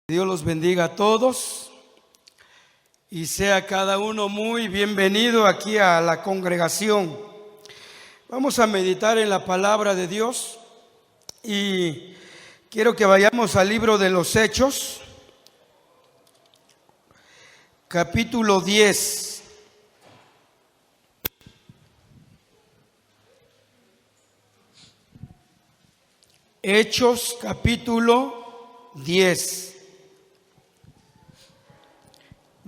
Dios los bendiga a todos y sea cada uno muy bienvenido aquí a la congregación. Vamos a meditar en la palabra de Dios y quiero que vayamos al libro de los Hechos, capítulo 10. Hechos, capítulo 10.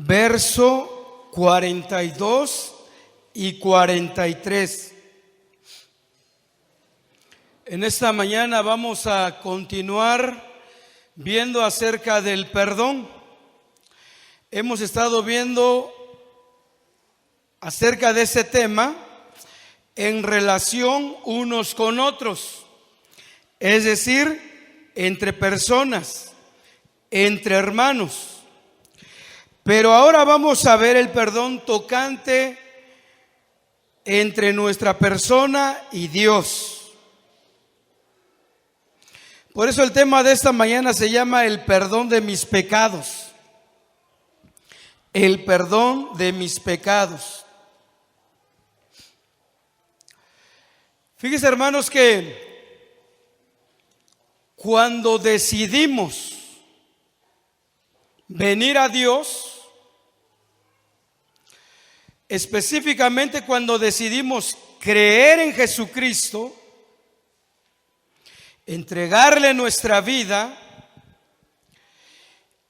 Verso 42 y 43. En esta mañana vamos a continuar viendo acerca del perdón. Hemos estado viendo acerca de ese tema en relación unos con otros, es decir, entre personas, entre hermanos. Pero ahora vamos a ver el perdón tocante entre nuestra persona y Dios. Por eso el tema de esta mañana se llama el perdón de mis pecados. El perdón de mis pecados. Fíjense, hermanos, que cuando decidimos venir a Dios, específicamente cuando decidimos creer en Jesucristo, entregarle nuestra vida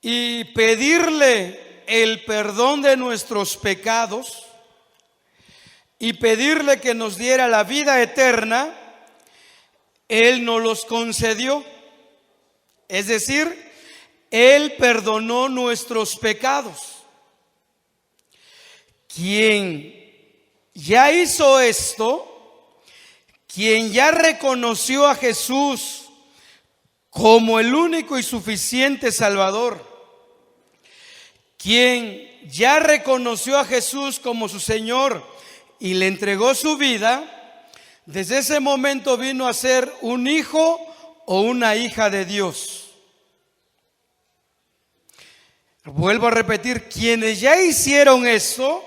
y pedirle el perdón de nuestros pecados y pedirle que nos diera la vida eterna, Él nos los concedió. Es decir, Él perdonó nuestros pecados. Quien ya hizo esto, quien ya reconoció a Jesús como el único y suficiente Salvador, quien ya reconoció a Jesús como su Señor y le entregó su vida, desde ese momento vino a ser un hijo o una hija de Dios. Vuelvo a repetir, quienes ya hicieron esto,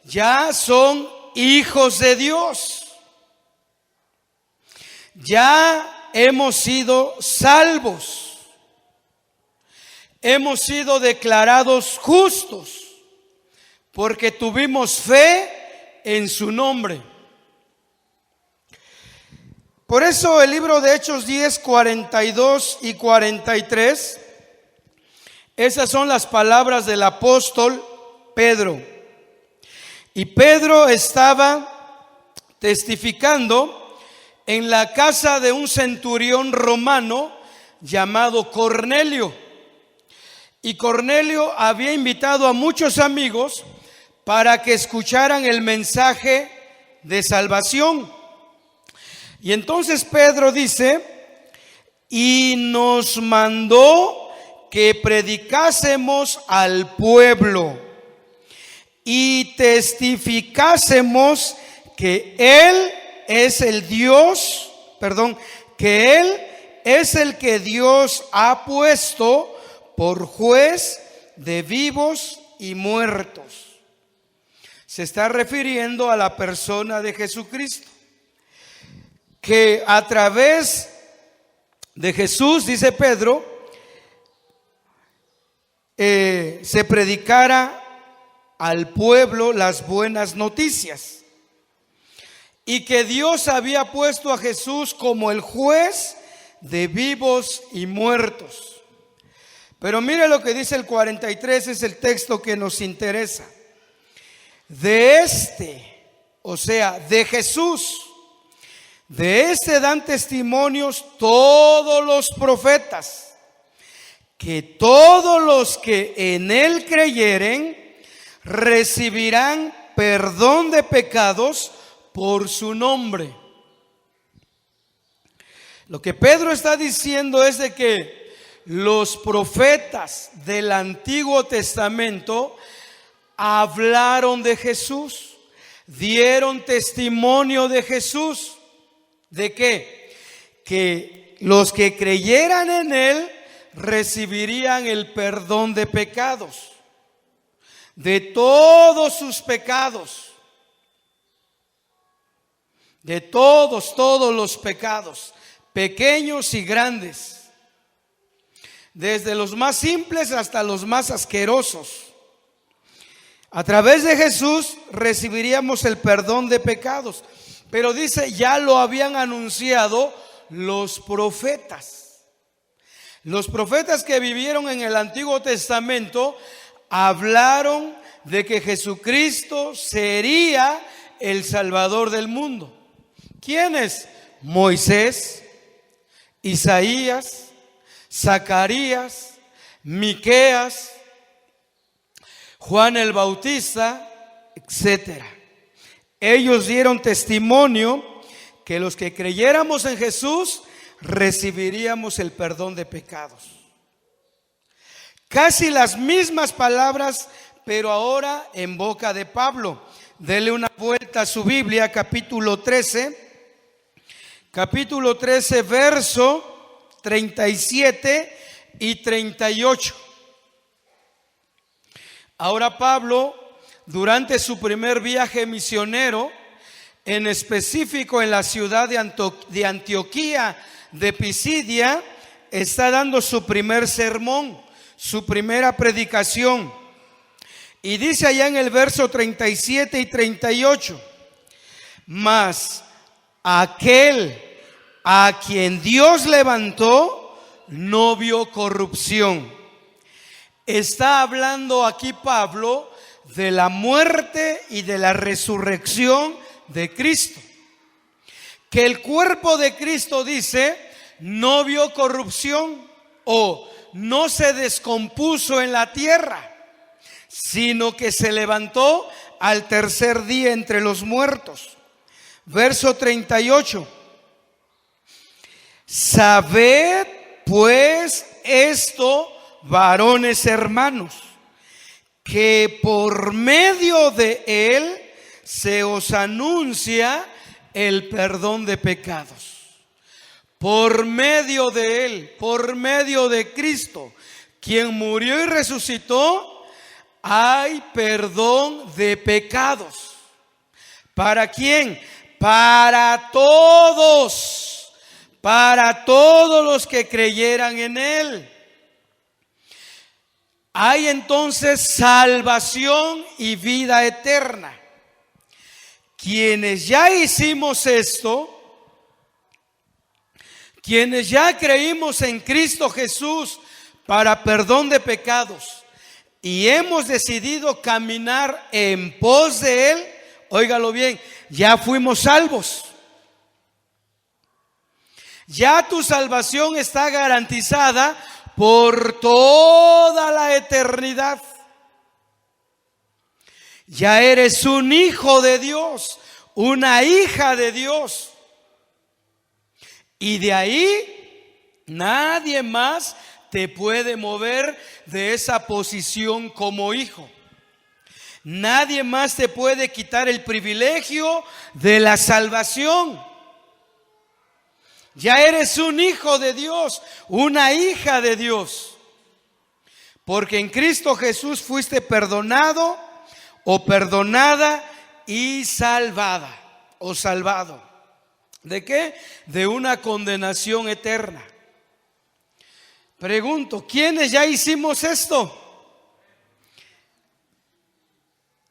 ya son hijos de Dios. Ya hemos sido salvos. Hemos sido declarados justos porque tuvimos fe en su nombre. Por eso el libro de Hechos 10, 42 y 43, esas son las palabras del apóstol Pedro. Y Pedro estaba testificando en la casa de un centurión romano llamado Cornelio. Y Cornelio había invitado a muchos amigos para que escucharan el mensaje de salvación. Y entonces Pedro dice, y nos mandó que predicásemos al pueblo y testificásemos que Él es el Dios, que Él es el que Dios ha puesto por juez de vivos y muertos. Se está refiriendo a la persona de Jesucristo, que a través de Jesús, dice Pedro, se predicara al pueblo las buenas noticias, y que Dios había puesto a Jesús como el juez de vivos y muertos. Pero mire lo que dice el 43, es el texto que nos interesa. O sea, de Jesús, de este dan testimonios todos los profetas, que todos los que en Él creyeren recibirán perdón de pecados por su nombre. Lo que Pedro está diciendo es de que los profetas del Antiguo Testamento hablaron de Jesús, dieron testimonio de Jesús. ¿De qué? Que los que creyeran en Él recibirían el perdón de pecados, de todos sus pecados, de todos los pecados, pequeños y grandes, desde los más simples hasta los más asquerosos. A través de Jesús recibiríamos el perdón de pecados. Pero dice, ya lo habían anunciado los profetas. Los profetas que vivieron en el Antiguo Testamento hablaron de que Jesucristo sería el Salvador del mundo. ¿Quiénes? Moisés, Isaías, Zacarías, Miqueas, Juan el Bautista, etcétera. Ellos dieron testimonio que los que creyéramos en Jesús recibiríamos el perdón de pecados. Casi las mismas palabras, pero ahora en boca de Pablo. Dele una vuelta a su Biblia, capítulo 13, verso 37 y 38. Ahora Pablo, durante su primer viaje misionero, en específico en la ciudad de Antioquía de Pisidia, está dando su primer sermón, su primera predicación. Y dice allá en el verso 37 y 38, mas aquel a quien Dios levantó no vio corrupción. Está hablando aquí Pablo de la muerte y de la resurrección de Cristo. Que el cuerpo de Cristo, dice, no vio corrupción o no se descompuso en la tierra, sino que se levantó al tercer día entre los muertos. Verso 38. Sabed pues esto, varones hermanos, que por medio de él se os anuncia el perdón de pecados. Por medio de él, por medio de Cristo, quien murió y resucitó, hay perdón de pecados. ¿Para quién? Para todos los que creyeran en él. Hay entonces salvación y vida eterna. Quienes ya hicimos esto, quienes ya creímos en Cristo Jesús para perdón de pecados y hemos decidido caminar en pos de él, óigalo bien, ya fuimos salvos. Ya tu salvación está garantizada por toda la eternidad. Ya eres un hijo de Dios, una hija de Dios. Y de ahí nadie más te puede mover de esa posición como hijo. Nadie más te puede quitar el privilegio de la salvación. Ya eres un hijo de Dios, una hija de Dios. Porque en Cristo Jesús fuiste perdonado o perdonada y salvada o salvado. ¿De qué? De una condenación eterna. Pregunto, ¿quiénes ya hicimos esto?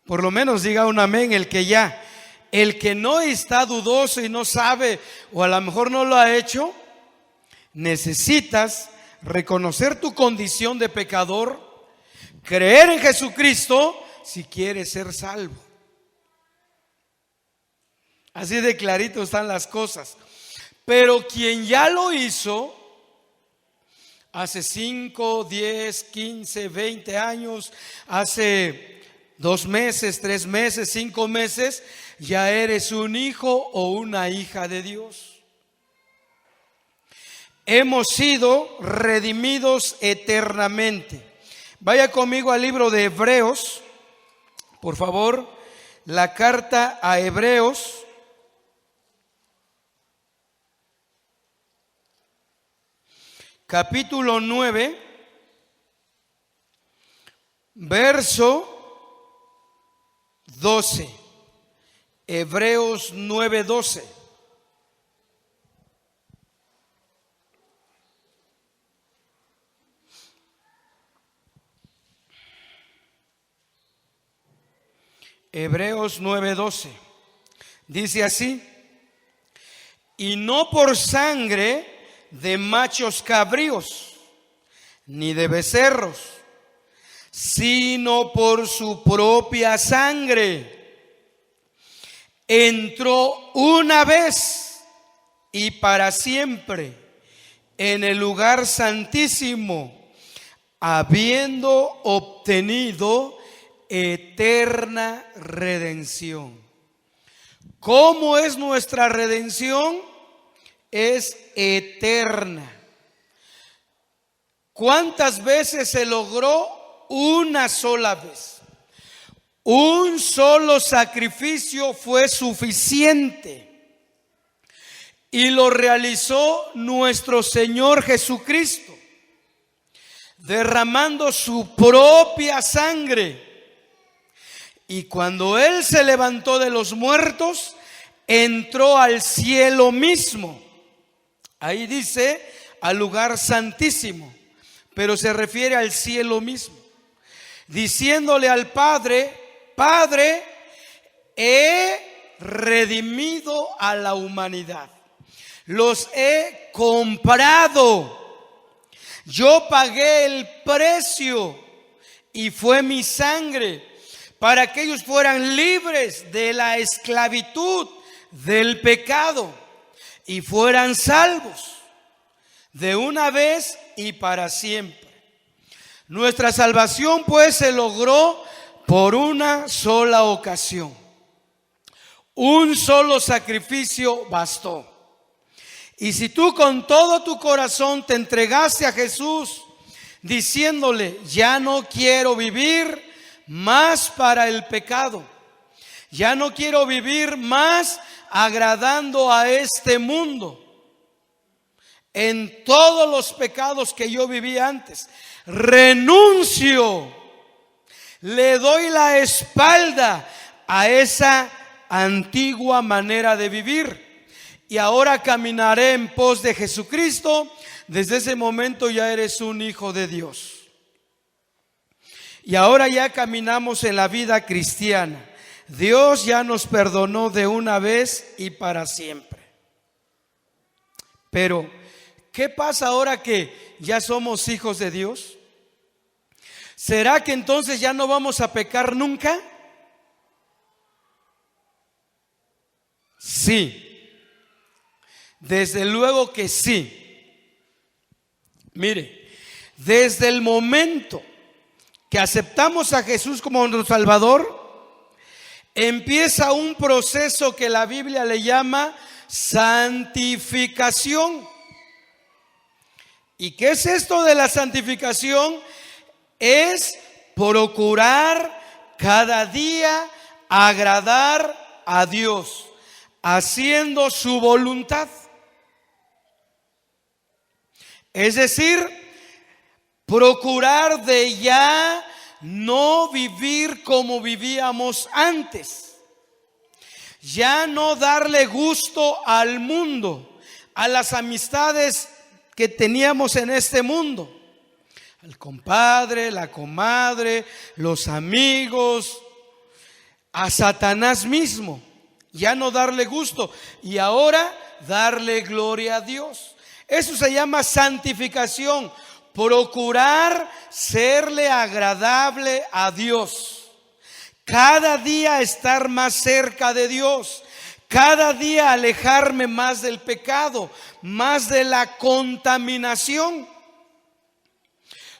Por lo menos diga un amén el que ya. El que no está dudoso y no sabe, o a lo mejor no lo ha hecho, necesitas reconocer tu condición de pecador, creer en Jesucristo si quieres ser salvo. Así de clarito están las cosas. Pero quien ya lo hizo hace 5, 10, 15, 20 años, hace 2 meses, 3 meses, 5 meses, ya eres un hijo o una hija de Dios. Hemos sido redimidos eternamente. Vaya conmigo al libro de Hebreos, por favor, la carta a Hebreos. capítulo 9, verso 12. Hebreos 9:12. Hebreos 9:12. Dice así: y no por sangre de machos cabríos, ni de becerros, sino por su propia sangre, entró una vez y para siempre en el lugar santísimo, habiendo obtenido eterna redención. ¿Cómo es nuestra redención? Es eterna. ¿Cuántas veces se logró? Una sola vez. Un solo sacrificio fue suficiente y lo realizó nuestro Señor Jesucristo, derramando su propia sangre. Y cuando Él se levantó de los muertos, entró al cielo mismo. Ahí dice al lugar santísimo, pero se refiere al cielo mismo, diciéndole al Padre: Padre, he redimido a la humanidad, los he comprado, yo pagué el precio y fue mi sangre para que ellos fueran libres de la esclavitud del pecado y fueran salvos de una vez y para siempre. Nuestra salvación pues se logró por una sola ocasión. Un solo sacrificio bastó. Y si tú con todo tu corazón te entregaste a Jesús diciéndole: ya no quiero vivir más para el pecado, ya no quiero vivir más agradando a este mundo, en todos los pecados que yo vivía antes, renuncio, le doy la espalda a esa antigua manera de vivir y ahora caminaré en pos de Jesucristo. Desde ese momento ya eres un hijo de Dios. Y ahora ya caminamos en la vida cristiana. Dios ya nos perdonó de una vez y para siempre. Pero, ¿qué pasa ahora que ya somos hijos de Dios? ¿Será que entonces ya no vamos a pecar nunca? Sí. Desde luego que sí. Mire, desde el momento que aceptamos a Jesús como nuestro Salvador, empieza un proceso que la Biblia le llama santificación. ¿Y qué es esto de la santificación? Es procurar cada día agradar a Dios, haciendo su voluntad. Es decir, procurar de ya no vivir como vivíamos antes, ya no darle gusto al mundo, a las amistades que teníamos en este mundo, al compadre, la comadre, los amigos, a Satanás mismo, ya no darle gusto y ahora darle gloria a Dios. Eso se llama santificación. Procurar serle agradable a Dios, cada día estar más cerca de Dios, cada día alejarme más del pecado, más de la contaminación.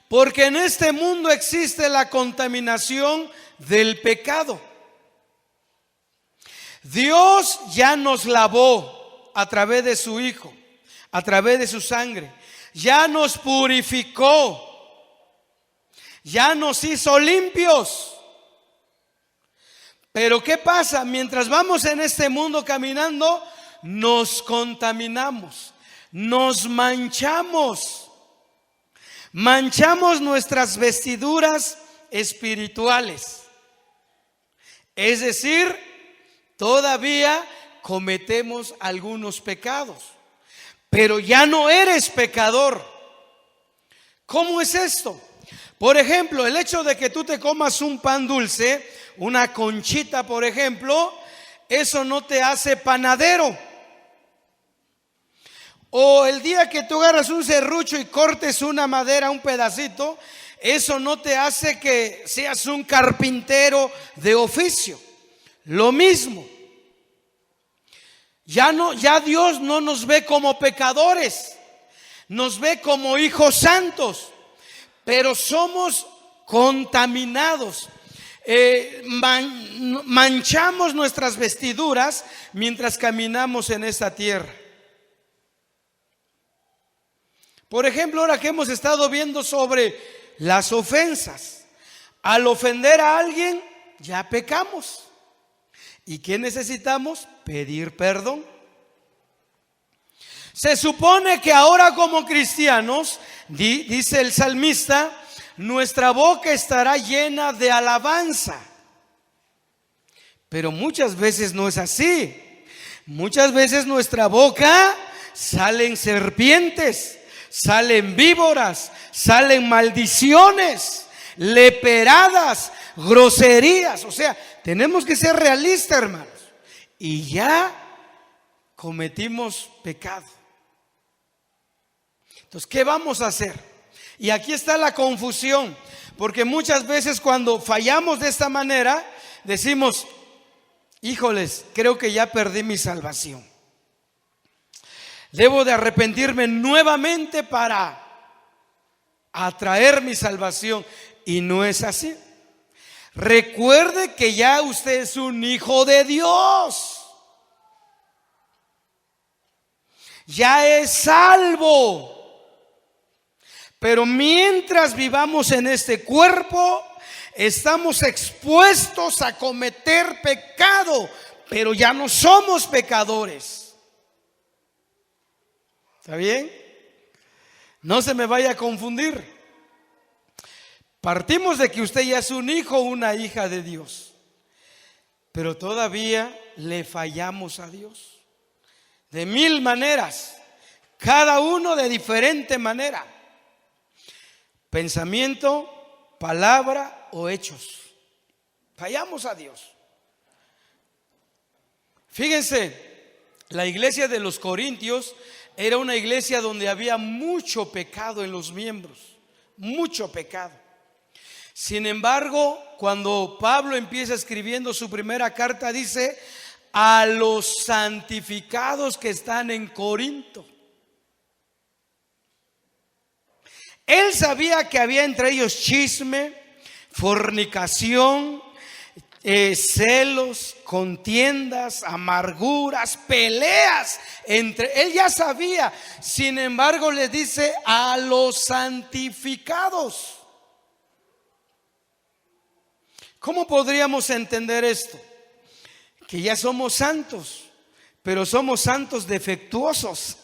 Porque en este mundo existe la contaminación del pecado. Dios ya nos lavó a través de su Hijo, a través de su sangre. Ya nos purificó, ya nos hizo limpios. Pero ¿qué pasa? Mientras vamos en este mundo caminando, nos contaminamos, nos manchamos. manchamos nuestras vestiduras espirituales. Es decir, todavía cometemos algunos pecados, pero ya no eres pecador. ¿Cómo es esto? Por ejemplo, el hecho de que tú te comas un pan dulce, una conchita, por ejemplo, eso no te hace panadero. O el día que tú agarras un serrucho y cortes una madera, un pedacito, eso no te hace que seas un carpintero de oficio. Lo mismo. Ya Dios no nos ve como pecadores, nos ve como hijos santos, pero somos contaminados. Manchamos nuestras vestiduras mientras caminamos en esta tierra. Por ejemplo, ahora que hemos estado viendo sobre las ofensas, al ofender a alguien ya pecamos. ¿Y qué necesitamos? Pedir perdón. Se supone que ahora como cristianos, dice el salmista, nuestra boca estará llena de alabanza. Pero muchas veces no es así. Muchas veces nuestra boca salen serpientes, salen víboras, salen maldiciones, leperadas, groserías. O sea, tenemos que ser realistas, hermanos. Y ya cometimos pecado. Entonces, ¿qué vamos a hacer? Y aquí está la confusión, porque muchas veces cuando fallamos de esta manera, decimos, híjoles, creo que ya perdí mi salvación. Debo de arrepentirme nuevamente para atraer mi salvación. Y no es así. Recuerde que ya usted es un hijo de Dios. Ya es salvo. Pero mientras vivamos en este cuerpo, estamos expuestos a cometer pecado, pero ya no somos pecadores. ¿Está bien? No se me vaya a confundir. Partimos de que usted ya es un hijo o una hija de Dios, pero todavía le fallamos a Dios de mil maneras, cada uno de diferente manera. Pensamiento, palabra o hechos. Fallamos a Dios. Fíjense, la iglesia de los Corintios era una iglesia donde había mucho pecado en los miembros, mucho pecado. Sin embargo, cuando Pablo empieza escribiendo su primera carta, dice a los santificados que están en Corinto. Él sabía que había entre ellos chisme, fornicación, celos, contiendas, amarguras, peleas él ya sabía. Sin embargo, les dice a los santificados. ¿Cómo podríamos entender esto? Que ya somos santos, pero somos santos defectuosos,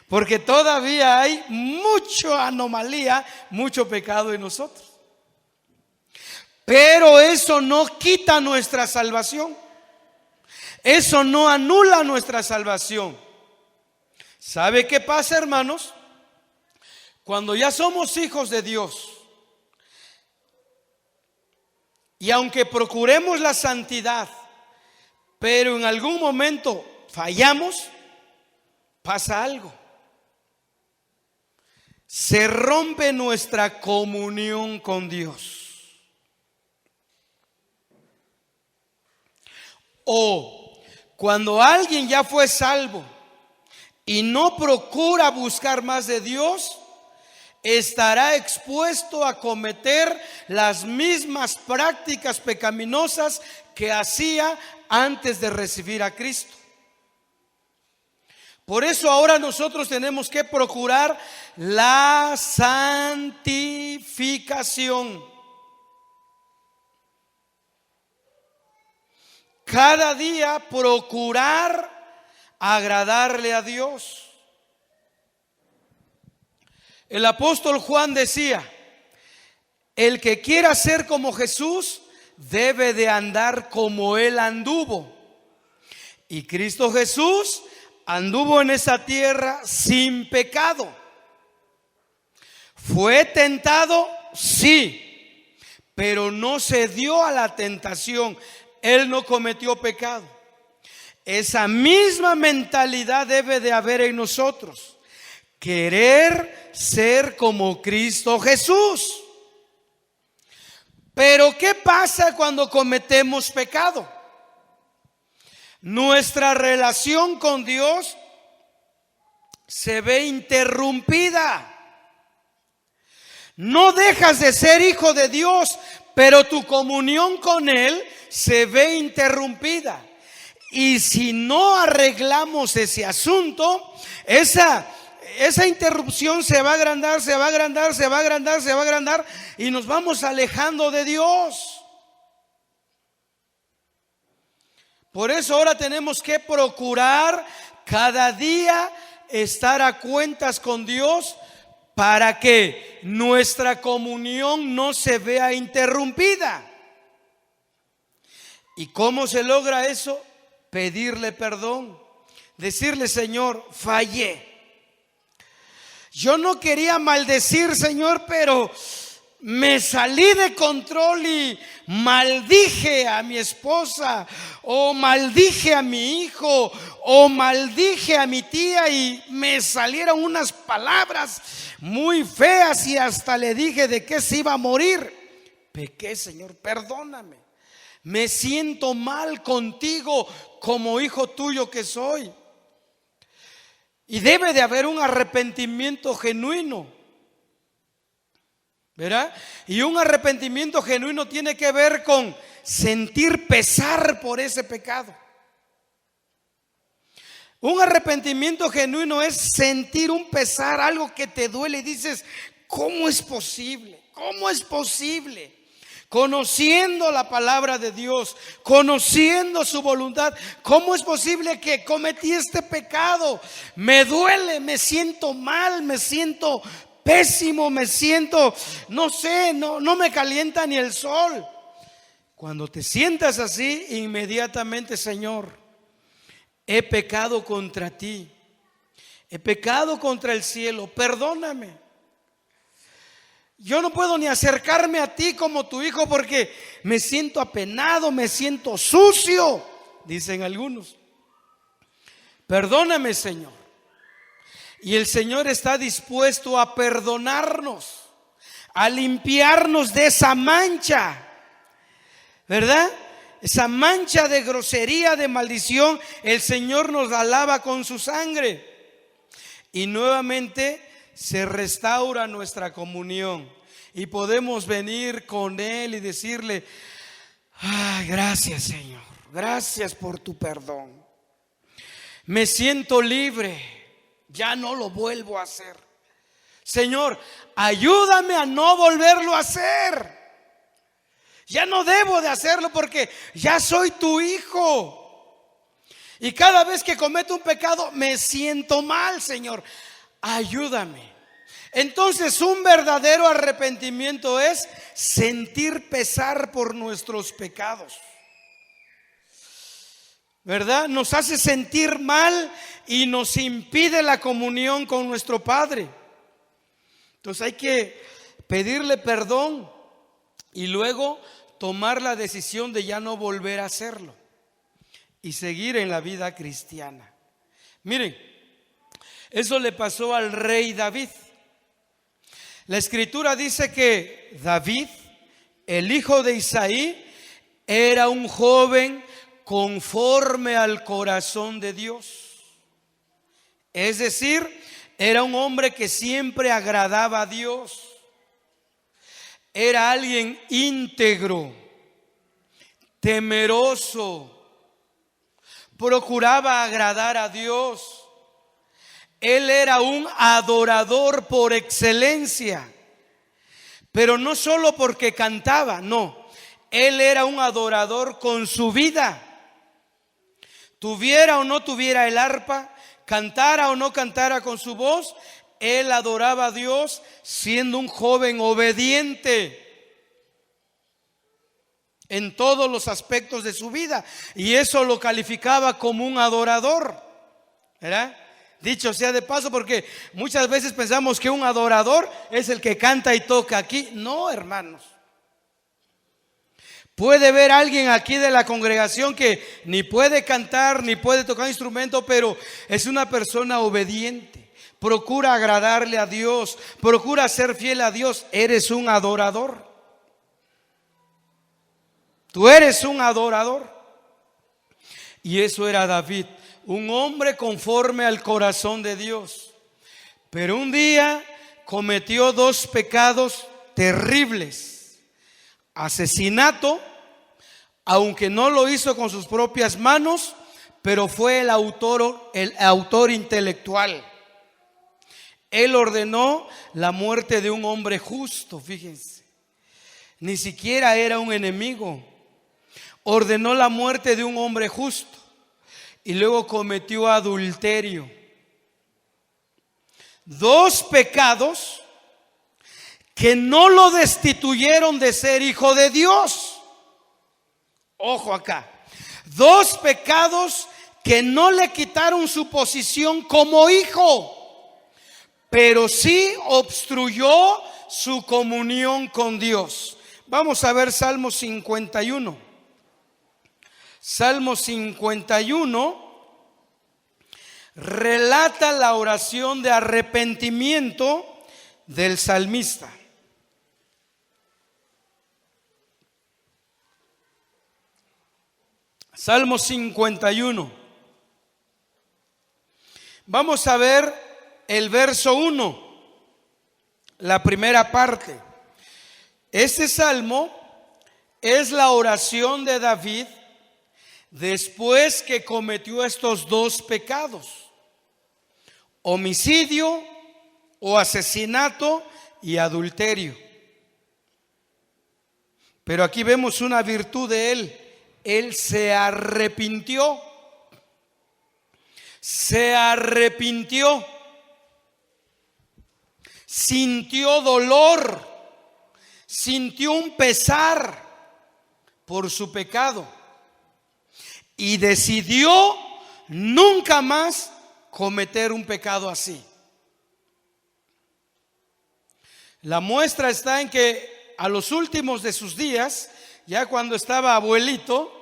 porque todavía hay mucha anomalía, mucho pecado en nosotros. Pero eso no quita nuestra salvación. Eso no anula nuestra salvación. ¿Sabe qué pasa, hermanos? Cuando ya somos hijos de Dios, y aunque procuremos la santidad, pero en algún momento fallamos, pasa algo. Se rompe nuestra comunión con Dios. O cuando alguien ya fue salvo y no procura buscar más de Dios, estará expuesto a cometer las mismas prácticas pecaminosas que hacía antes de recibir a Cristo. Por eso ahora nosotros tenemos que procurar la santificación. Cada día procurar agradarle a Dios. El apóstol Juan decía: el que quiera ser como Jesús debe de andar como Él anduvo. Y Cristo Jesús anduvo en esa tierra sin pecado. ¿Fue tentado? Sí, pero no se dio a la tentación. Él no cometió pecado. Esa misma mentalidad debe de haber en nosotros. Querer ser como Cristo Jesús. Pero ¿qué pasa cuando cometemos pecado? Nuestra relación con Dios se ve interrumpida. No dejas de ser hijo de Dios, pero tu comunión con Él se ve interrumpida. Y si no arreglamos ese asunto, esa interrupción se va a agrandar, se va a agrandar, se va a agrandar, se va a agrandar, y nos vamos alejando de Dios. Por eso ahora tenemos que procurar cada día estar a cuentas con Dios, para que nuestra comunión no se vea interrumpida. ¿Y cómo se logra eso? Pedirle perdón, decirle: Señor, fallé. Yo no quería maldecir, Señor, pero me salí de control y maldije a mi esposa, o maldije a mi hijo, o maldije a mi tía, y me salieron unas palabras muy feas y hasta le dije de que se iba a morir. Pequé, Señor, perdóname. Me siento mal contigo como hijo tuyo que soy. Y debe de haber un arrepentimiento genuino, ¿verdad? Y un arrepentimiento genuino tiene que ver con sentir pesar por ese pecado. Un arrepentimiento genuino es sentir un pesar, algo que te duele y dices: ¿cómo es posible? ¿Cómo es posible? Conociendo la palabra de Dios, conociendo su voluntad, ¿cómo es posible que cometí este pecado? Me duele, me siento mal, me siento pésimo, me siento, no sé, no me calienta ni el sol. Cuando te sientas así, inmediatamente: Señor, he pecado contra ti, he pecado contra el cielo, perdóname. Yo no puedo ni acercarme a ti como tu hijo porque me siento apenado, me siento sucio, dicen algunos. Perdóname, Señor. Y el Señor está dispuesto a perdonarnos, a limpiarnos de esa mancha, ¿verdad? Esa mancha de grosería, de maldición, el Señor nos la lava con su sangre. Y nuevamente se restaura nuestra comunión y podemos venir con Él y decirle: ay, gracias, Señor, gracias por tu perdón. Me siento libre, ya no lo vuelvo a hacer. Señor, ayúdame a no volverlo a hacer. Ya no debo de hacerlo porque ya soy tu hijo. Y cada vez que cometo un pecado me siento mal, Señor. Ayúdame. Entonces, un verdadero arrepentimiento es sentir pesar por nuestros pecados, ¿verdad? Nos hace sentir mal y nos impide la comunión con nuestro Padre. Entonces hay que pedirle perdón y luego tomar la decisión de ya no volver a hacerlo y seguir en la vida cristiana. Miren, eso le pasó al rey David. La escritura dice que David, el hijo de Isaí, era un joven conforme al corazón de Dios. Es decir, era un hombre que siempre agradaba a Dios. Era alguien íntegro, temeroso, procuraba agradar a Dios. Él era un adorador por excelencia, pero no solo porque cantaba, no. Él era un adorador con su vida. Tuviera o no tuviera el arpa, cantara o no cantara con su voz, él adoraba a Dios siendo un joven obediente en todos los aspectos de su vida, y eso lo calificaba como un adorador, ¿verdad? Dicho sea de paso, porque muchas veces pensamos que un adorador es el que canta y toca aquí. No, hermanos. Puede haber alguien aquí de la congregación que ni puede cantar ni puede tocar instrumento, pero es una persona obediente, procura agradarle a Dios, procura ser fiel a Dios. Eres un adorador. Tú eres un adorador. Y eso era David, un hombre conforme al corazón de Dios. Pero un día cometió dos pecados terribles: asesinato, aunque no lo hizo con sus propias manos, pero fue el autor intelectual. Él ordenó la muerte de un hombre justo, fíjense. Ni siquiera era un enemigo. Ordenó la muerte de un hombre justo y luego cometió adulterio. Dos pecados que no lo destituyeron de ser hijo de Dios. Ojo acá. Dos pecados que no le quitaron su posición como hijo, pero sí obstruyó su comunión con Dios. Vamos a ver Salmo 51. Salmo 51 relata la oración de arrepentimiento del salmista. Salmo 51. Vamos a ver el verso 1, la primera parte. Este salmo es la oración de David después que cometió estos dos pecados: homicidio o asesinato y adulterio. Pero aquí vemos una virtud de él. Él se arrepintió. Se arrepintió. Sintió dolor. Sintió un pesar por su pecado. Y decidió nunca más cometer un pecado así. La muestra está en que a los últimos de sus días, ya cuando estaba abuelito,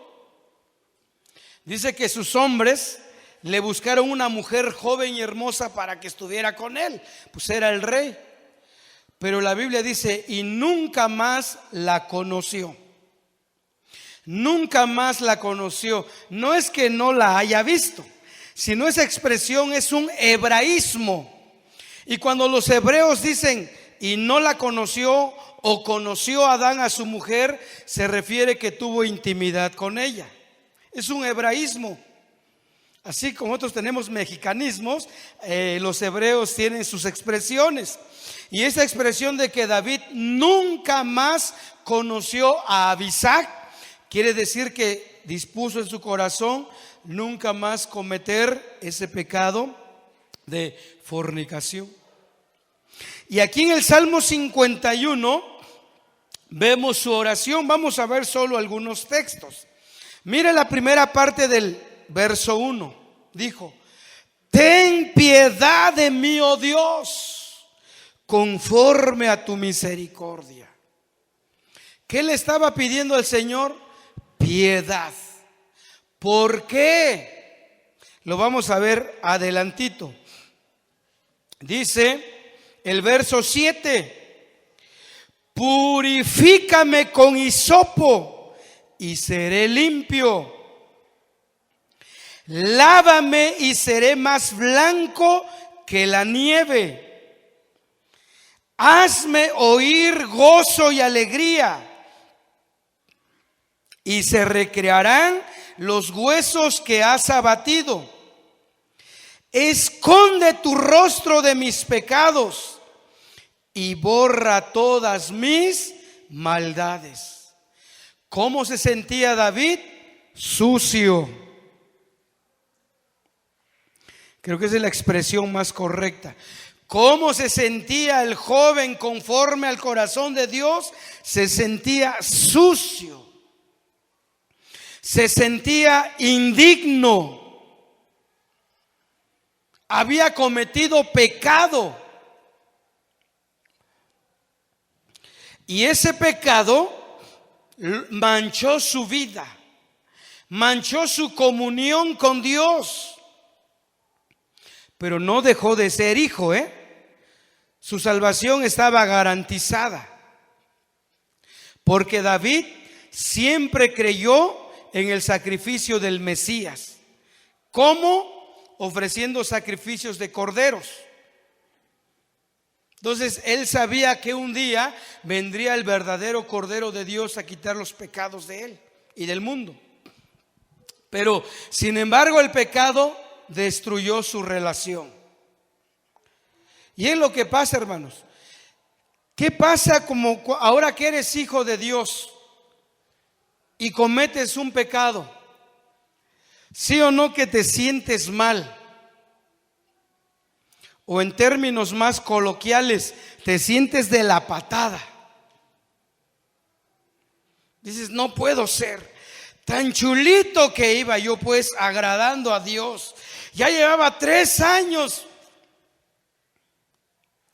dice que sus hombres le buscaron una mujer joven y hermosa para que estuviera con él, pues era el rey. Pero la Biblia dice, y nunca más la conoció. Nunca más la conoció. No es que no la haya visto, sino esa expresión es un hebraísmo. Y cuando los hebreos dicen y no la conoció, o conoció a Adán a su mujer, se refiere que tuvo intimidad con ella. Es un hebraísmo. Así como nosotros tenemos mexicanismos, los hebreos tienen sus expresiones. Y esa expresión de que David nunca más conoció a Abisag quiere decir que dispuso en su corazón nunca más cometer ese pecado de fornicación. Y aquí en el Salmo 51 vemos su oración. Vamos a ver solo algunos textos. Mire la primera parte del verso 1. Dijo: ten piedad de mí, oh Dios, conforme a tu misericordia. ¿Qué le estaba pidiendo al Señor? Piedad. ¿Por qué? Lo vamos a ver adelantito. Dice el verso 7: purifícame con hisopo y seré limpio. Lávame y seré más blanco que la nieve. Hazme oír gozo y alegría, y se recrearán los huesos que has abatido. Esconde tu rostro de mis pecados y borra todas mis maldades. ¿Cómo se sentía David? Sucio. Creo que esa es la expresión más correcta. ¿Cómo se sentía el joven conforme al corazón de Dios? Se sentía sucio, se sentía indigno, había cometido pecado. Y ese pecado manchó su vida, manchó su comunión con Dios. Pero no dejó de ser hijo, Su salvación estaba garantizada. Porque David siempre creyó en el sacrificio del Mesías. ¿Cómo? Ofreciendo sacrificios de corderos. Entonces él sabía que un día vendría el verdadero Cordero de Dios a quitar los pecados de él y del mundo. Pero sin embargo el pecado destruyó su relación. Y es lo que pasa, hermanos. ¿Qué pasa como ahora que eres hijo de Dios y cometes un pecado? ¿Sí o no que te sientes mal? O en términos más coloquiales, te sientes de la patada. Dices, no puedo ser. Tan chulito que iba yo pues agradando a Dios. Ya llevaba 3 años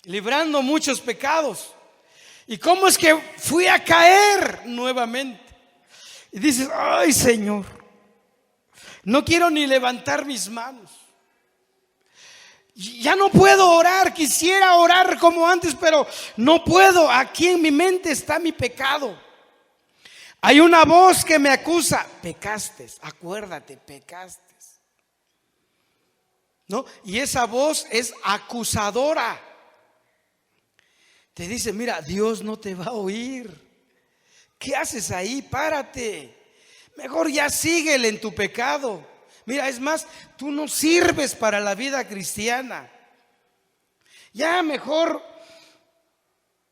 librando muchos pecados. ¿Y cómo es que fui a caer nuevamente? Y dices, ay Señor, no quiero ni levantar mis manos. Ya no puedo orar, quisiera orar como antes, pero no puedo. Aquí en mi mente está mi pecado. Hay una voz que me acusa, pecaste, acuérdate, pecaste. ¿No? Y esa voz es acusadora. Te dice, mira, Dios no te va a oír. ¿Qué haces ahí? Párate. Mejor ya síguele en tu pecado. Mira, es más, tú no sirves para la vida cristiana. Ya mejor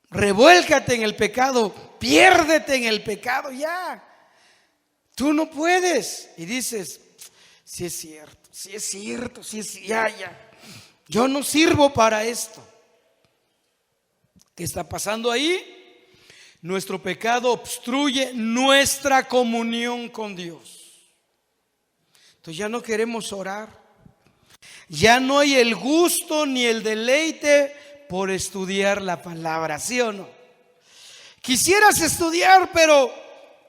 revuélcate en el pecado, piérdete en el pecado, ya. Tú no puedes. Y dices, sí es cierto, ya. Yo no sirvo para esto. ¿Qué está pasando ahí? Nuestro pecado obstruye nuestra comunión con Dios. Entonces ya no queremos orar. Ya no hay el gusto ni el deleite por estudiar la palabra, ¿sí o no? Quisieras estudiar, pero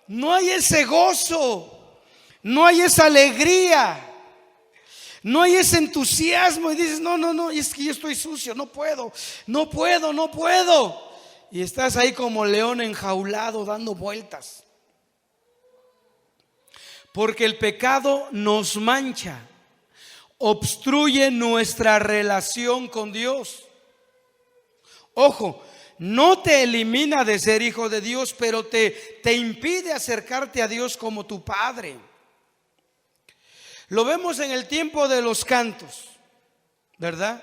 no hay ese gozo, no hay esa alegría, no hay ese entusiasmo. Y dices, no, es que yo estoy sucio, no puedo. Y estás ahí como león enjaulado dando vueltas. Porque el pecado nos mancha, obstruye nuestra relación con Dios. Ojo, no te elimina de ser hijo de Dios, pero te impide acercarte a Dios como tu Padre. Lo vemos en el tiempo de los cantos, ¿verdad?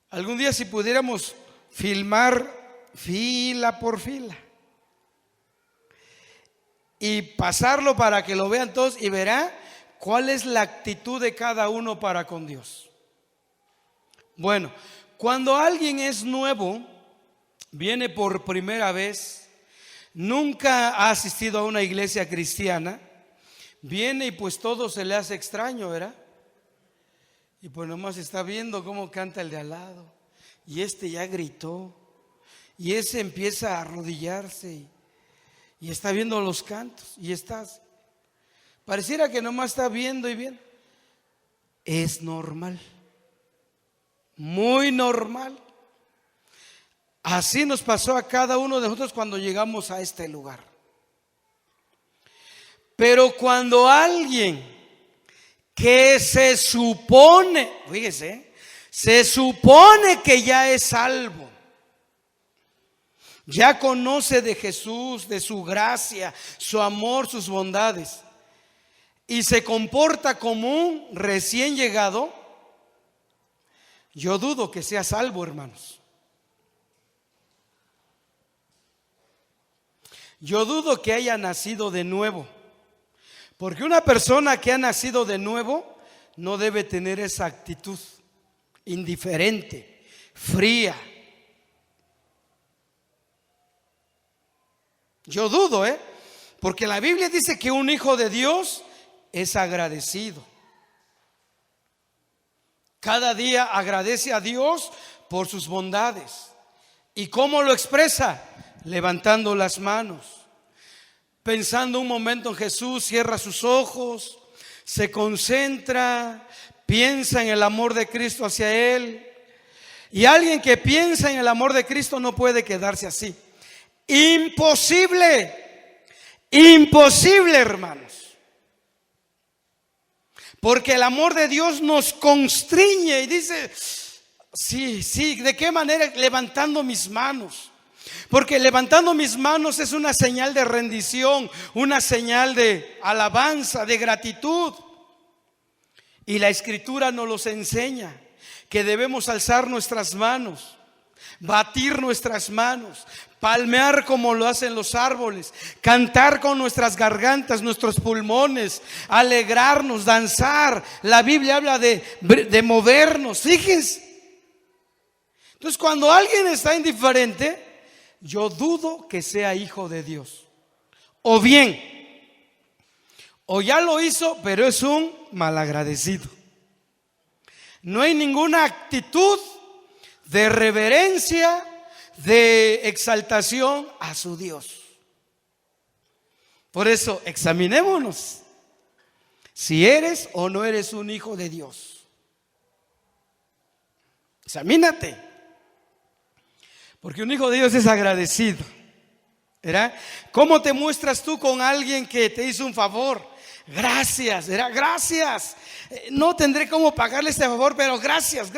Algún día si pudiéramos filmar fila por fila y pasarlo para que lo vean todos y verá cuál es la actitud de cada uno para con Dios. Bueno, cuando alguien es nuevo, viene por primera vez, nunca ha asistido a una iglesia cristiana, viene y pues todo se le hace extraño, ¿verdad? Y pues nomás está viendo cómo canta el de al lado, y este ya gritó, y ese empieza a arrodillarse y está viendo los cantos y estás, pareciera que nomás está viendo y viendo. Es normal, muy normal. Así nos pasó a cada uno de nosotros cuando llegamos a este lugar. Pero cuando alguien que se supone, fíjese, se supone que ya es salvo, ya conoce de Jesús, de su gracia, su amor, sus bondades, y se comporta como un recién llegado, yo dudo que sea salvo, hermanos. Yo dudo que haya nacido de nuevo, porque una persona que ha nacido de nuevo no debe tener esa actitud indiferente, fría. Yo dudo, porque la Biblia dice que un hijo de Dios es agradecido. Cada día agradece a Dios por sus bondades. ¿Y cómo lo expresa? Levantando las manos, pensando un momento en Jesús, cierra sus ojos, se concentra, piensa en el amor de Cristo hacia él. Y alguien que piensa en el amor de Cristo no puede quedarse así. Imposible, imposible, hermanos. Porque el amor de Dios nos constriñe y dice, sí, ¿de qué manera? Levantando mis manos. Porque levantando mis manos es una señal de rendición, una señal de alabanza, de gratitud. Y la Escritura nos los enseña, que debemos alzar nuestras manos, batir nuestras manos, palmear como lo hacen los árboles, cantar con nuestras gargantas, nuestros pulmones, alegrarnos, danzar. La Biblia habla de movernos, fíjense. Entonces, cuando alguien está indiferente, yo dudo que sea hijo de Dios. O bien, o ya lo hizo, pero es un malagradecido. No hay ninguna actitud de reverencia, de exaltación a su Dios. Por eso, examinémonos si eres o no eres un hijo de Dios. Examínate. Porque un hijo de Dios es agradecido, ¿verdad? ¿Cómo te muestras tú con alguien que te hizo un favor? Gracias, ¿verdad? Gracias. No tendré cómo pagarle este favor, pero gracias.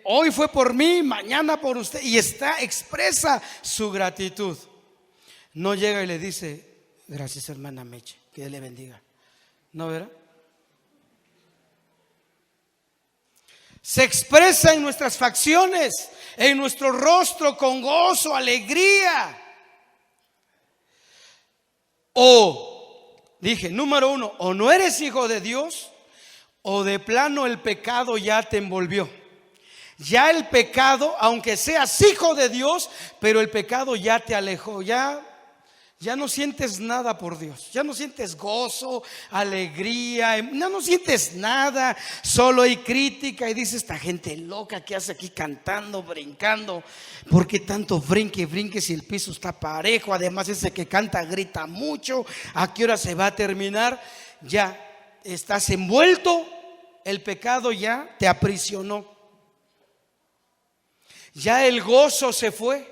Hoy fue por mí, mañana por usted. Y expresa su gratitud. No llega y le dice, gracias hermana Meche, que Dios le bendiga. ¿No, verdad? Se expresa en nuestras facciones, en nuestro rostro, con gozo, alegría. Dije, número 1, o no eres hijo de Dios, o de plano el pecado ya te envolvió. Ya el pecado, aunque seas hijo de Dios, pero el pecado ya te alejó, ya no sientes nada por Dios, ya no sientes gozo, alegría, no sientes nada, solo hay crítica y dice, esta gente loca que hace aquí cantando, brincando, ¿por qué tanto brinque si el piso está parejo? Además ese que canta grita mucho, ¿a qué hora se va a terminar? Ya estás envuelto, el pecado ya te aprisionó. Ya el gozo se fue,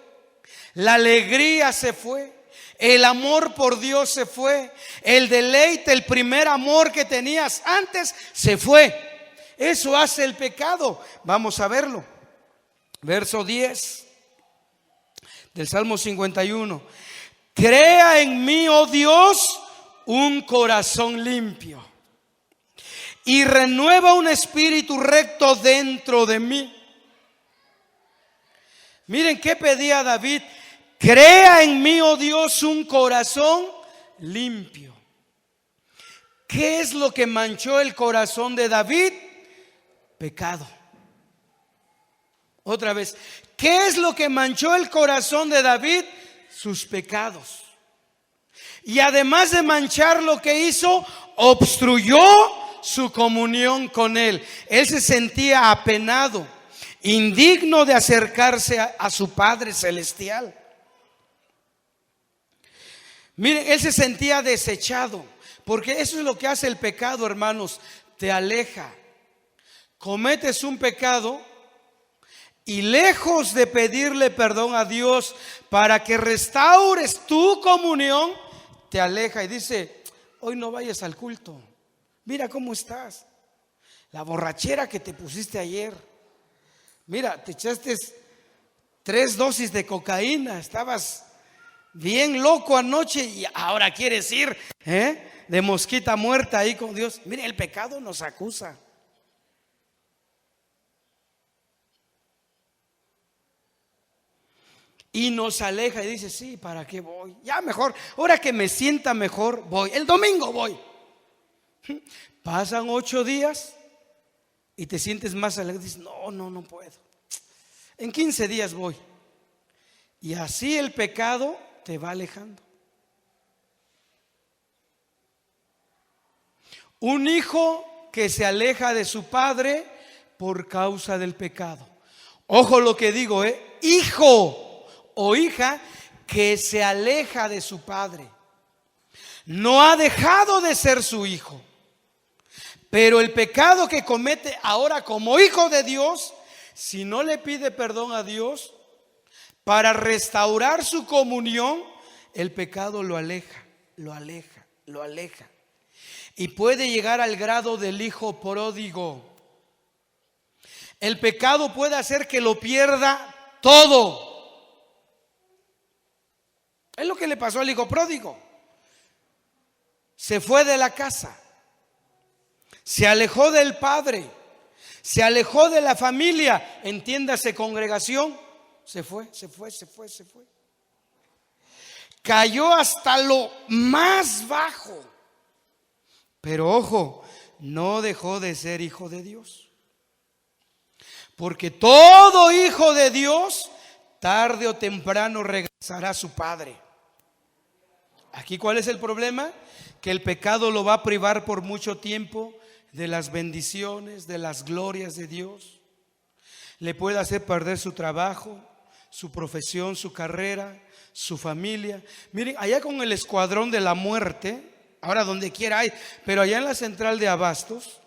la alegría se fue, el amor por Dios se fue, el deleite, el primer amor que tenías antes se fue. Eso hace el pecado. Vamos a verlo. Verso 10 del Salmo 51. Crea en mí, oh Dios, un corazón limpio y renueva un espíritu recto dentro de mí. Miren qué pedía David. Crea en mí, oh Dios, un corazón limpio. ¿Qué es lo que manchó el corazón de David? Pecado. Otra vez, ¿qué es lo que manchó el corazón de David? Sus pecados. Y además de manchar lo que hizo, obstruyó su comunión con él. Él se sentía apenado, indigno de acercarse a su Padre Celestial. Miren, él se sentía desechado, porque eso es lo que hace el pecado, hermanos, te aleja. Cometes un pecado y lejos de pedirle perdón a Dios para que restaures tu comunión, te aleja y dice, hoy no vayas al culto, mira cómo estás, la borrachera que te pusiste ayer. Mira, te echaste 3 dosis de cocaína, estabas bien loco anoche y ahora quieres ir de mosquita muerta ahí con Dios. Mire, el pecado nos acusa. Y nos aleja y dice, sí, ¿para qué voy? Ya mejor, ahora que me sienta mejor, voy. El domingo voy. Pasan 8 días y te sientes más alegre, dices, no puedo. En 15 días voy. Y así el pecado te va alejando. Un hijo que se aleja de su padre por causa del pecado. Ojo lo que digo, hijo o hija que se aleja de su padre. No ha dejado de ser su hijo, pero el pecado que comete ahora como hijo de Dios, si no le pide perdón a Dios para restaurar su comunión, el pecado lo aleja, lo aleja, lo aleja. Y puede llegar al grado del hijo pródigo. El pecado puede hacer que lo pierda todo. Es lo que le pasó al hijo pródigo. Se fue de la casa, se alejó del padre, se alejó de la familia, entiéndase congregación, se fue. Cayó hasta lo más bajo, pero ojo, no dejó de ser hijo de Dios. Porque todo hijo de Dios, tarde o temprano regresará a su padre. Aquí, ¿cuál es el problema? Que el pecado lo va a privar por mucho tiempo de las bendiciones, de las glorias de Dios. Le puede hacer perder su trabajo, su profesión, su carrera, su familia. Miren, allá con el escuadrón de la muerte, ahora donde quiera hay, pero allá en la central de Abastos,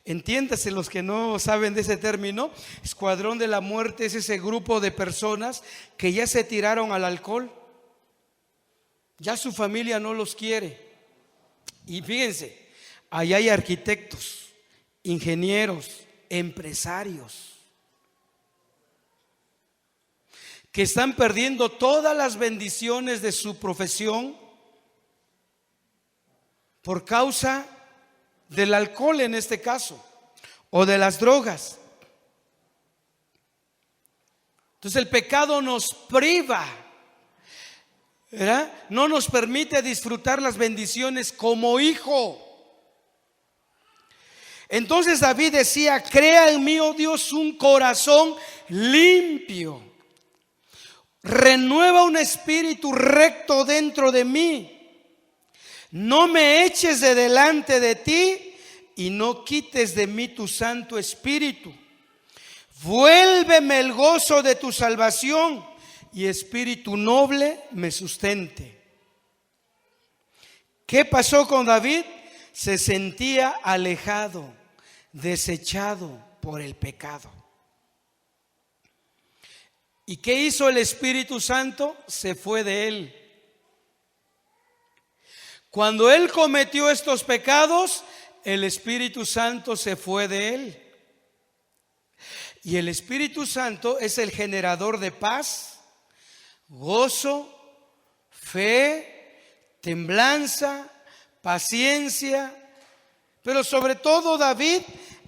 entiéndase los que no saben de ese término, escuadrón de la muerte es ese grupo de personas que ya se tiraron al alcohol. Ya su familia no los quiere. Y fíjense, allá hay arquitectos, ingenieros, empresarios que están perdiendo todas las bendiciones de su profesión por causa del alcohol en este caso, o de las drogas. Entonces el pecado nos priva, ¿verdad? No nos permite disfrutar las bendiciones como hijo. Entonces David decía: crea en mí, oh Dios, un corazón limpio, renueva un espíritu recto dentro de mí. No me eches de delante de ti y no quites de mí tu Santo Espíritu. Vuélveme el gozo de tu salvación y espíritu noble me sustente. ¿Qué pasó con David? Se sentía alejado, desechado por el pecado. ¿Y qué hizo el Espíritu Santo? Se fue de él. Cuando él cometió estos pecados, el Espíritu Santo se fue de él. Y el Espíritu Santo es el generador de paz, gozo, fe, temblanza, paciencia. Pero sobre todo David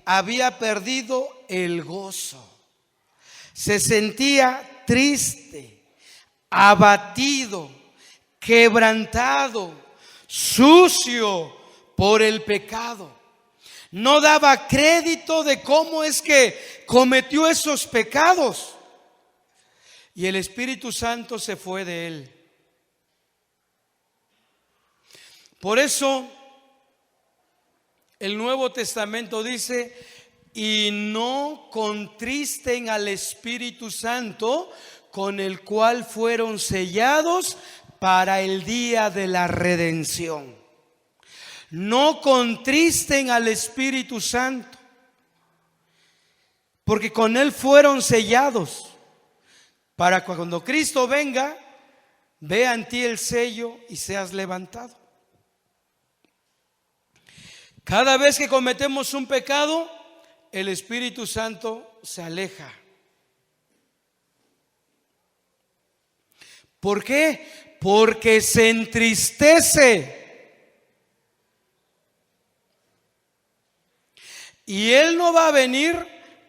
había perdido el gozo. Se sentía triste, abatido, quebrantado, sucio por el pecado. No daba crédito de cómo es que cometió esos pecados. Y el Espíritu Santo se fue de él. Por eso el Nuevo Testamento dice: y no contristen al Espíritu Santo, con el cual fueron sellados para el día de la redención. No contristen al Espíritu Santo, porque con él fueron sellados para cuando Cristo venga, vea en ti el sello y seas levantado. Cada vez que cometemos un pecado, el Espíritu Santo se aleja. ¿Por qué? Porque se entristece. Y Él no va a venir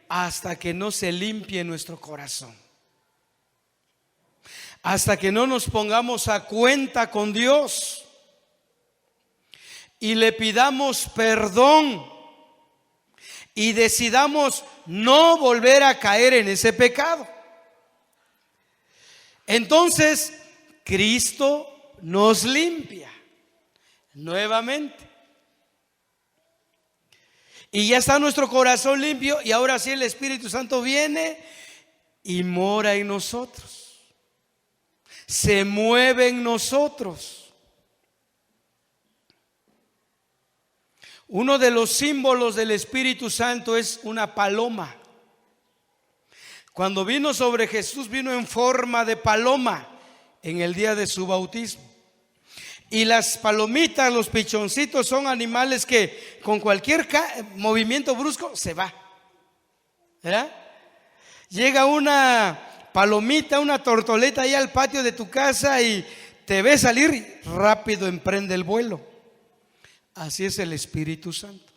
hasta que no se limpie nuestro corazón, hasta que no nos pongamos a cuenta con Dios y le pidamos perdón y decidamos no volver a caer en ese pecado. Entonces, Cristo nos limpia nuevamente. Y ya está nuestro corazón limpio y ahora sí el Espíritu Santo viene y mora en nosotros. Se mueve en nosotros. Uno de los símbolos del Espíritu Santo es una paloma. Cuando vino sobre Jesús, vino en forma de paloma en el día de su bautismo. Y las palomitas, los pichoncitos, son animales que con cualquier movimiento brusco se va, ¿verdad? Llega una palomita, una tortoleta ahí al patio de tu casa y te ve salir y rápido emprende el vuelo. Así es el Espíritu Santo.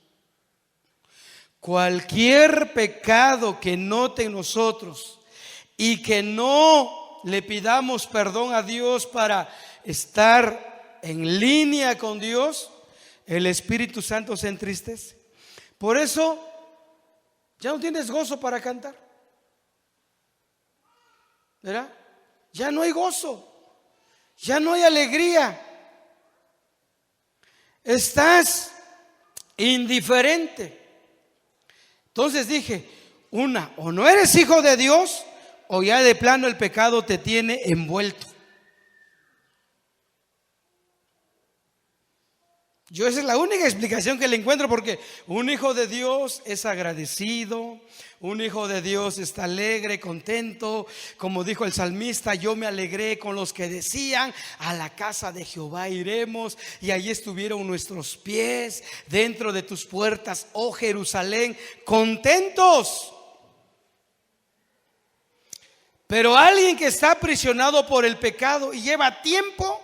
Cualquier pecado que note en nosotros y que no le pidamos perdón a Dios para estar en línea con Dios, el Espíritu Santo se entristece. Por eso ya no tienes gozo para cantar, ¿verdad? Ya no hay gozo, ya no hay alegría. Estás indiferente. Entonces dije, o no eres hijo de Dios, o ya de plano el pecado te tiene envuelto. Yo esa es la única explicación que le encuentro, porque un hijo de Dios es agradecido, un hijo de Dios está alegre, contento. Como dijo el salmista, yo me alegré con los que decían, a la casa de Jehová iremos, y allí estuvieron nuestros pies dentro de tus puertas, oh Jerusalén, contentos. Pero alguien que está aprisionado por el pecado y lleva tiempo,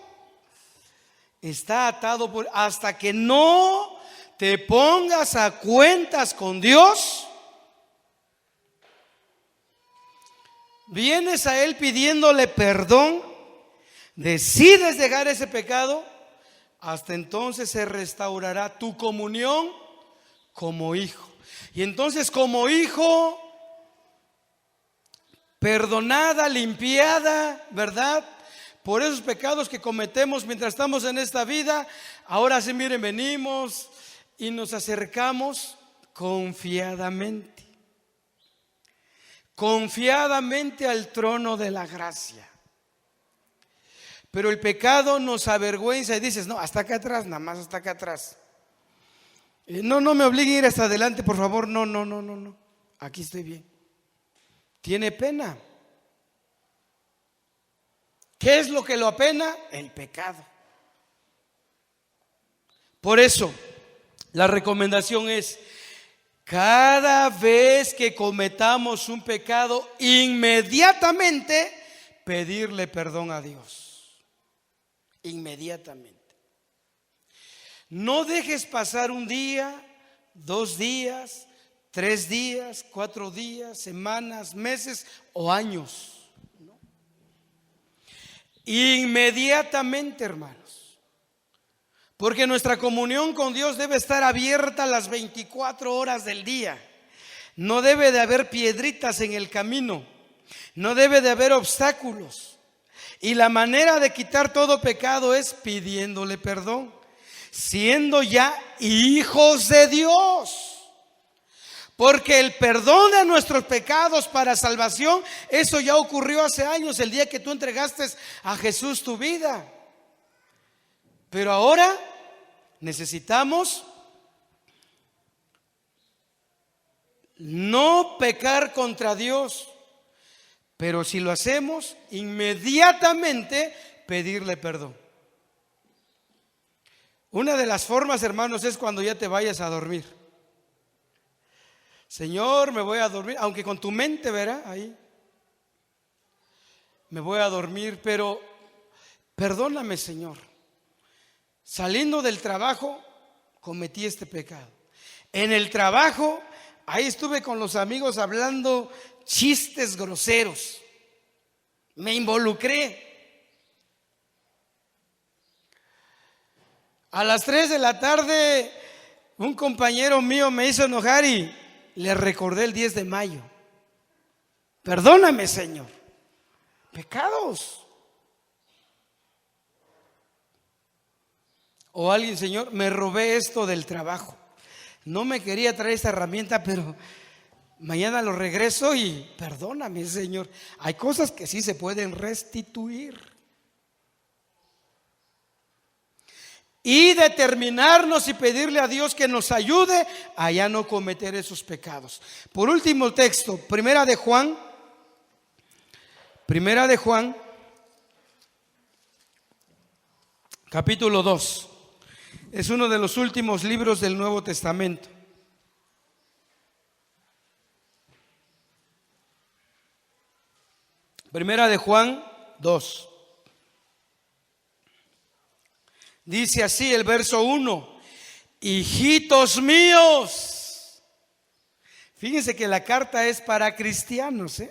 está atado hasta que no te pongas a cuentas con Dios. Vienes a Él pidiéndole perdón, decides dejar ese pecado, hasta entonces se restaurará tu comunión como hijo. Y entonces como hijo, perdonada, limpiada, ¿verdad? Por esos pecados que cometemos mientras estamos en esta vida, ahora sí, miren, venimos y nos acercamos confiadamente al trono de la gracia. Pero el pecado nos avergüenza y dices, no, hasta acá atrás, nada más hasta acá atrás. No me obliguen a ir hasta adelante, por favor, no, aquí estoy bien. Tiene pena. ¿Qué es lo que lo apena? El pecado. Por eso, la recomendación es, cada vez que cometamos un pecado, inmediatamente pedirle perdón a Dios. Inmediatamente. No dejes pasar un día, 2 días, 3 días, 4 días, semanas, meses o años. Inmediatamente, hermanos, porque nuestra comunión con Dios debe estar abierta las 24 horas del día. No debe de haber piedritas en el camino, no debe de haber obstáculos. Y la manera de quitar todo pecado es pidiéndole perdón, siendo ya hijos de Dios. Porque el perdón de nuestros pecados para salvación, eso ya ocurrió hace años, el día que tú entregaste a Jesús tu vida. Pero ahora necesitamos no pecar contra Dios, pero si lo hacemos, inmediatamente pedirle perdón. Una de las formas, hermanos, es cuando ya te vayas a dormir. Señor, me voy a dormir, aunque con tu mente, verá, ahí me voy a dormir, pero perdóname, Señor. Saliendo del trabajo, cometí este pecado. En el trabajo, ahí estuve con los amigos hablando chistes groseros. Me involucré. A las 3 de la tarde, un compañero mío me hizo enojar y le recordé el 10 de mayo. Perdóname, Señor. Pecados. O alguien, Señor, me robé esto del trabajo. No me quería traer esta herramienta, pero mañana lo regreso y perdóname, Señor. Hay cosas que sí se pueden restituir. Y determinarnos y pedirle a Dios que nos ayude a ya no cometer esos pecados. Por último texto, Primera de Juan, capítulo 2. Es uno de los últimos libros del Nuevo Testamento. Primera de Juan 2. Dice así el verso 1: hijitos míos. Fíjense que la carta es para cristianos,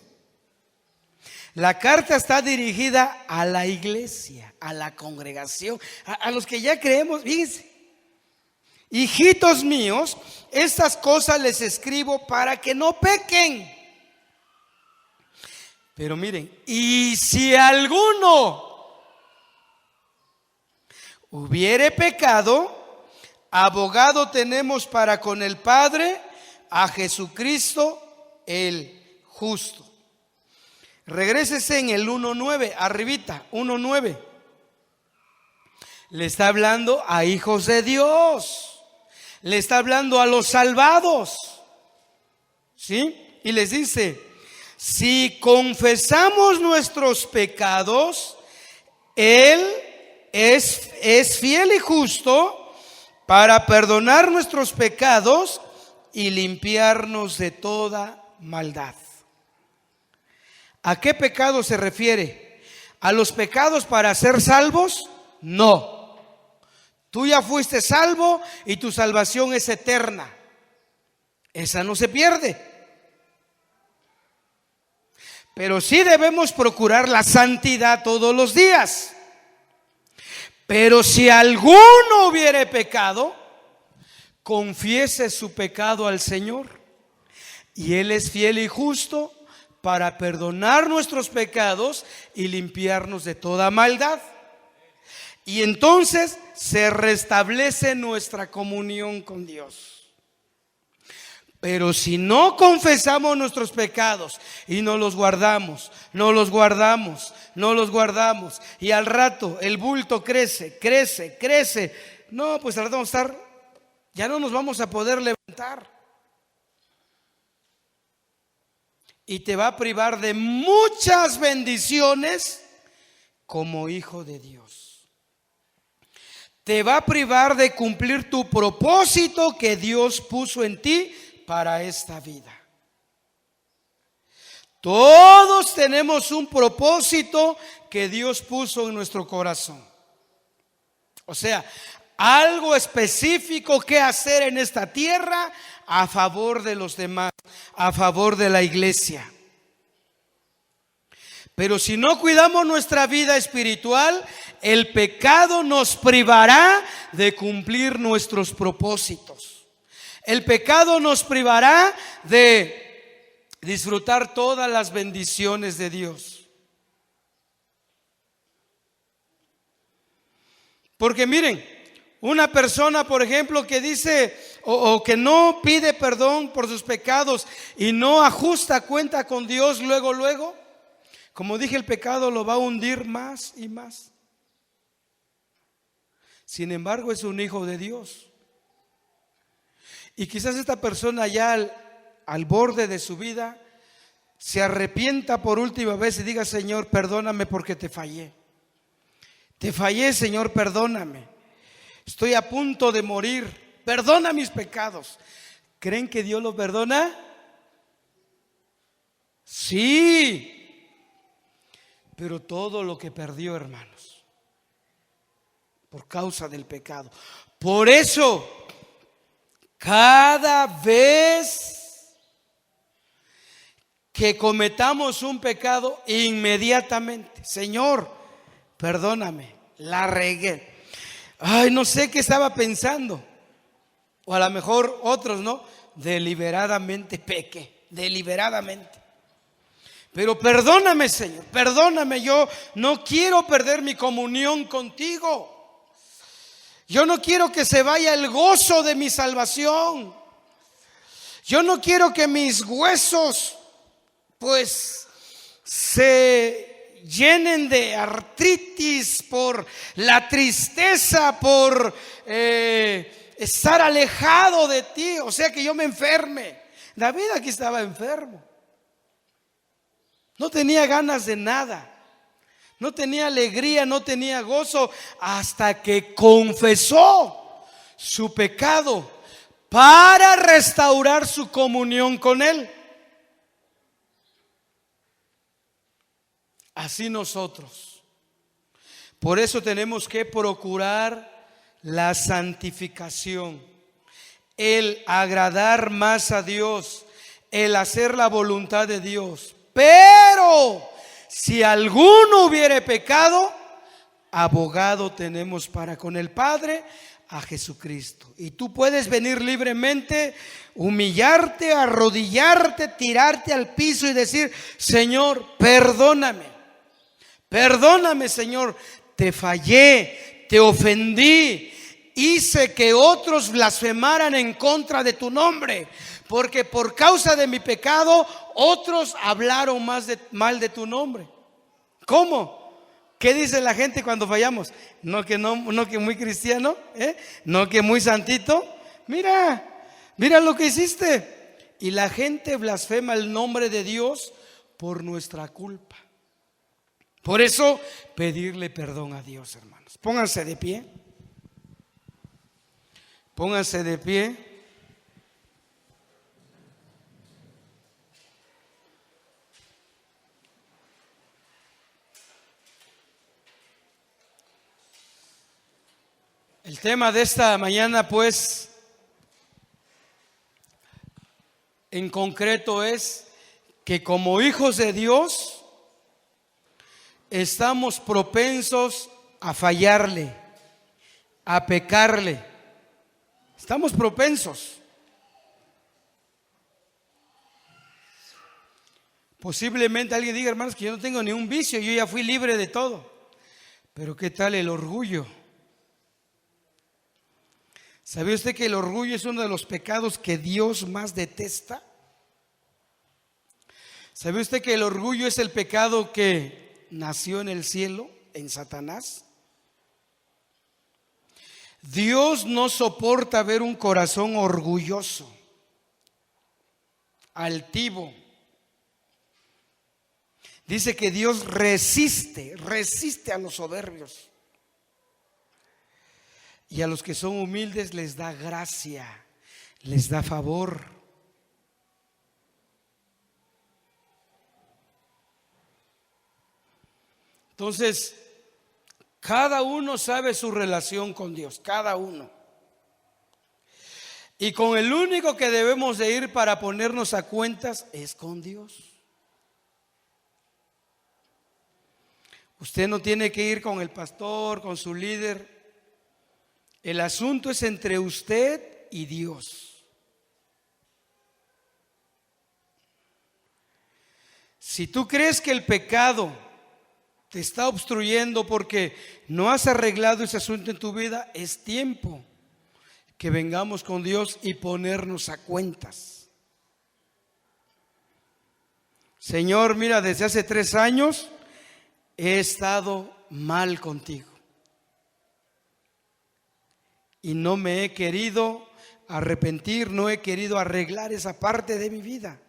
La carta está dirigida a la iglesia, a la congregación, a los que ya creemos. Fíjense: hijitos míos, estas cosas les escribo para que no pequen. Pero miren, y si alguno hubiere pecado, abogado tenemos para con el Padre, a Jesucristo el justo. Regrésese en el 1:9, arribita, 1:9. Le está hablando a hijos de Dios, le está hablando a los salvados, ¿sí? Y les dice: si confesamos nuestros pecados, Él es fiel y justo para perdonar nuestros pecados y limpiarnos de toda maldad. ¿A qué pecado se refiere? ¿A los pecados para ser salvos? No. Tú ya fuiste salvo y tu salvación es eterna. Esa no se pierde. Pero sí debemos procurar la santidad todos los días. Pero si alguno hubiere pecado, confiese su pecado al Señor, y Él es fiel y justo para perdonar nuestros pecados y limpiarnos de toda maldad. Y entonces se restablece nuestra comunión con Dios. Pero si no confesamos nuestros pecados y no los guardamos, y al rato el bulto crece, no, pues al rato vamos a estar, ya no nos vamos a poder levantar. Y te va a privar de muchas bendiciones como hijo de Dios. Te va a privar de cumplir tu propósito que Dios puso en ti para esta vida. Todos tenemos un propósito que Dios puso en nuestro corazón. O sea, algo específico que hacer en esta tierra a favor de los demás, a favor de la iglesia. Pero si no cuidamos nuestra vida espiritual, el pecado nos privará de cumplir nuestros propósitos. El pecado nos privará de disfrutar todas las bendiciones de Dios. Porque miren, una persona, por ejemplo, que dice o que no pide perdón por sus pecados y no ajusta cuenta con Dios luego, como dije, el pecado lo va a hundir más y más. Sin embargo, es un hijo de Dios. Y quizás esta persona ya al borde de su vida se arrepienta por última vez y diga: Señor, perdóname porque te fallé. Te fallé, Señor, perdóname. Estoy a punto de morir. Perdona mis pecados. ¿Creen que Dios los perdona? Sí. Pero todo lo que perdió, hermanos, por causa del pecado. Por eso, cada vez que cometamos un pecado, inmediatamente: Señor, perdóname, la regué. Ay, no sé qué estaba pensando. O a lo mejor otros, ¿no? deliberadamente pequé, deliberadamente. Pero perdóname, Señor, perdóname, yo no quiero perder mi comunión contigo. Yo no quiero que se vaya el gozo de mi salvación. Yo no quiero que mis huesos pues se llenen de artritis por la tristeza, por estar alejado de ti, o sea que yo me enferme. David aquí estaba enfermo. No tenía ganas de nada. No tenía alegría, no tenía gozo, hasta que confesó su pecado para restaurar su comunión con Él. Así nosotros. Por eso tenemos que procurar la santificación, el agradar más a Dios, el hacer la voluntad de Dios. Pero si alguno hubiere pecado, abogado tenemos para con el Padre, a Jesucristo. Y tú puedes venir libremente, humillarte, arrodillarte, tirarte al piso y decir: Señor, perdóname, perdóname, Señor, te fallé, te ofendí, hice que otros blasfemaran en contra de tu nombre, porque por causa de mi pecado otros hablaron mal de tu nombre. ¿Cómo? ¿Qué dice la gente cuando fallamos? No que muy cristiano, no que muy santito. Mira lo que hiciste. Y la gente blasfema el nombre de Dios por nuestra culpa. Por eso, pedirle perdón a Dios, hermanos. Pónganse de pie. Pónganse de pie. El tema de esta mañana, pues, en concreto es que como hijos de Dios estamos propensos a fallarle, a pecarle. Estamos propensos. Posiblemente alguien diga: hermanos, que yo no tengo ni un vicio, yo ya fui libre de todo. Pero ¿qué tal el orgullo? ¿Sabe usted que el orgullo es uno de los pecados que Dios más detesta? ¿Sabe usted que el orgullo es el pecado que nació en el cielo, en Satanás? Dios no soporta ver un corazón orgulloso, altivo. Dice que Dios resiste a los soberbios. Y a los que son humildes les da gracia, les da favor. Entonces, cada uno sabe su relación con Dios, cada uno. Y con el único que debemos de ir para ponernos a cuentas es con Dios. Usted no tiene que ir con el pastor, con su líder. El asunto es entre usted y Dios. Si tú crees que el pecado te está obstruyendo porque no has arreglado ese asunto en tu vida, es tiempo que vengamos con Dios y ponernos a cuentas. Señor, mira, desde hace 3 años he estado mal contigo. Y no me he querido arrepentir, no he querido arreglar esa parte de mi vida.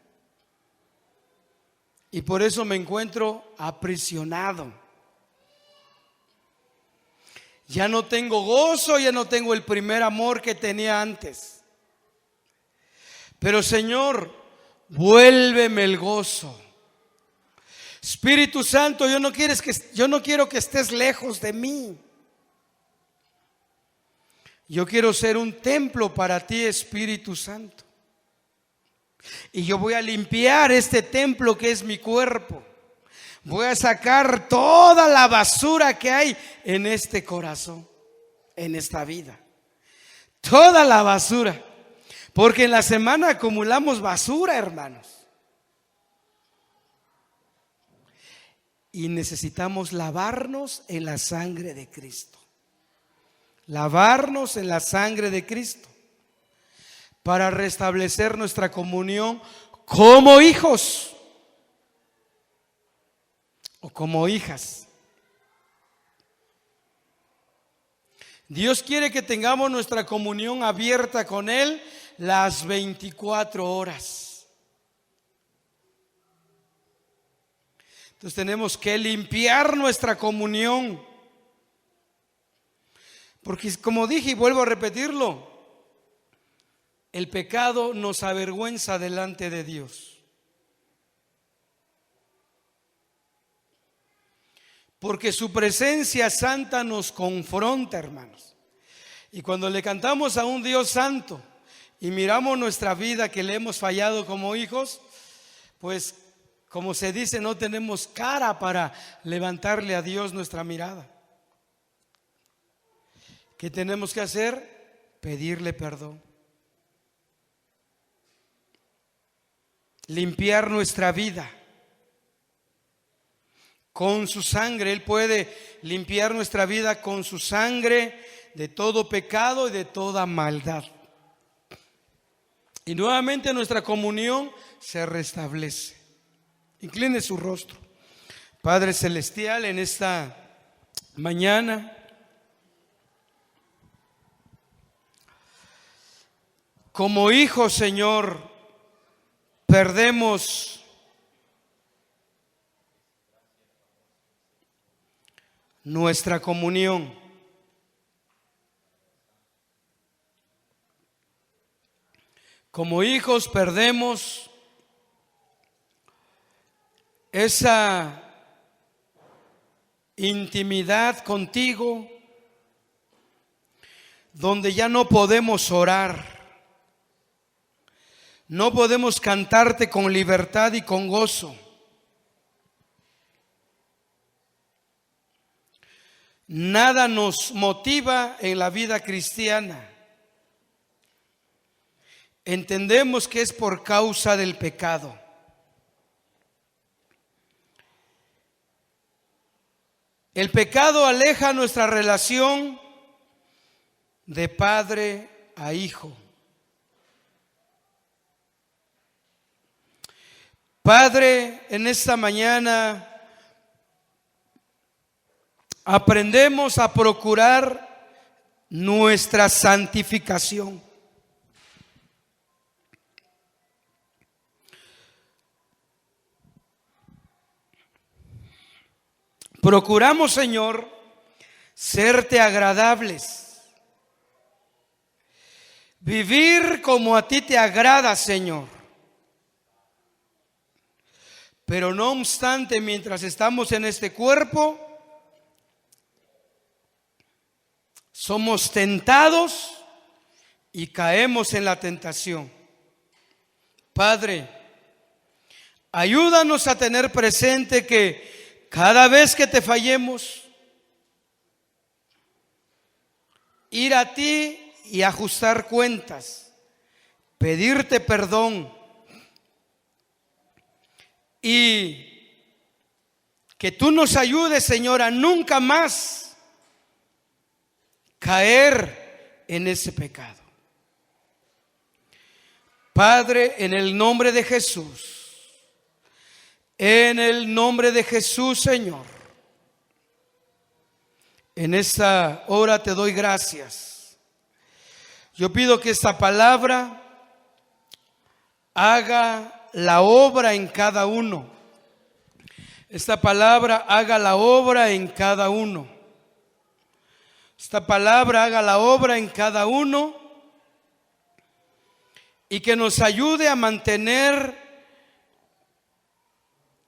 Y por eso me encuentro aprisionado. Ya no tengo gozo, ya no tengo el primer amor que tenía antes. Pero Señor, vuélveme el gozo. Espíritu Santo, yo no quiero que estés lejos de mí. Yo quiero ser un templo para ti, Espíritu Santo. Y yo voy a limpiar este templo que es mi cuerpo. Voy a sacar toda la basura que hay en este corazón, en esta vida. Toda la basura. Porque en la semana acumulamos basura, hermanos. Y necesitamos lavarnos en la sangre de Cristo. Lavarnos en la sangre de Cristo para restablecer nuestra comunión como hijos o como hijas. Dios quiere que tengamos nuestra comunión abierta con Él las 24 horas. Entonces tenemos que limpiar nuestra comunión. Porque como dije y vuelvo a repetirlo, el pecado nos avergüenza delante de Dios. Porque su presencia santa nos confronta, hermanos. Y cuando le cantamos a un Dios santo y miramos nuestra vida que le hemos fallado como hijos, pues como se dice, no tenemos cara para levantarle a Dios nuestra mirada. ¿Qué tenemos que hacer? Pedirle perdón. Limpiar nuestra vida. Con su sangre, Él puede limpiar nuestra vida con su sangre de todo pecado y de toda maldad. Y nuevamente nuestra comunión se restablece. Incline su rostro. Padre Celestial, en esta mañana, como hijos, Señor, perdemos nuestra comunión. Como hijos perdemos esa intimidad contigo, donde ya no podemos orar, no podemos cantarte con libertad y con gozo. Nada nos motiva en la vida cristiana. Entendemos que es por causa del pecado. El pecado aleja nuestra relación de padre a hijo. Padre, en esta mañana aprendemos a procurar nuestra santificación. Procuramos, Señor, serte agradables, vivir como a ti te agrada, Señor. Pero no obstante, mientras estamos en este cuerpo, somos tentados y caemos en la tentación. Padre, ayúdanos a tener presente que cada vez que te fallemos, ir a ti y ajustar cuentas, pedirte perdón y que tú nos ayudes, Señor, a nunca más caer en ese pecado. Padre, en el nombre de Jesús, en el nombre de Jesús, Señor, en esta hora te doy gracias. Yo pido que esta palabra haga la obra en cada uno. Esta palabra haga la obra en cada uno. Esta palabra haga la obra en cada uno y que nos ayude a mantener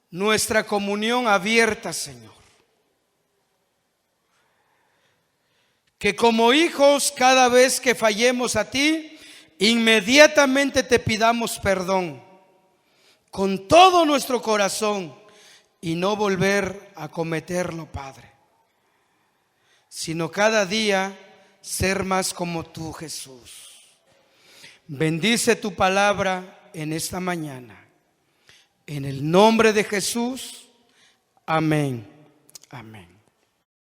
nuestra comunión abierta, Señor. Que como hijos, cada vez que fallemos a ti, inmediatamente te pidamos perdón con todo nuestro corazón y no volver a cometerlo, Padre, sino cada día ser más como tú, Jesús. Bendice tu palabra en esta mañana. En el nombre de Jesús. Amén. Amén.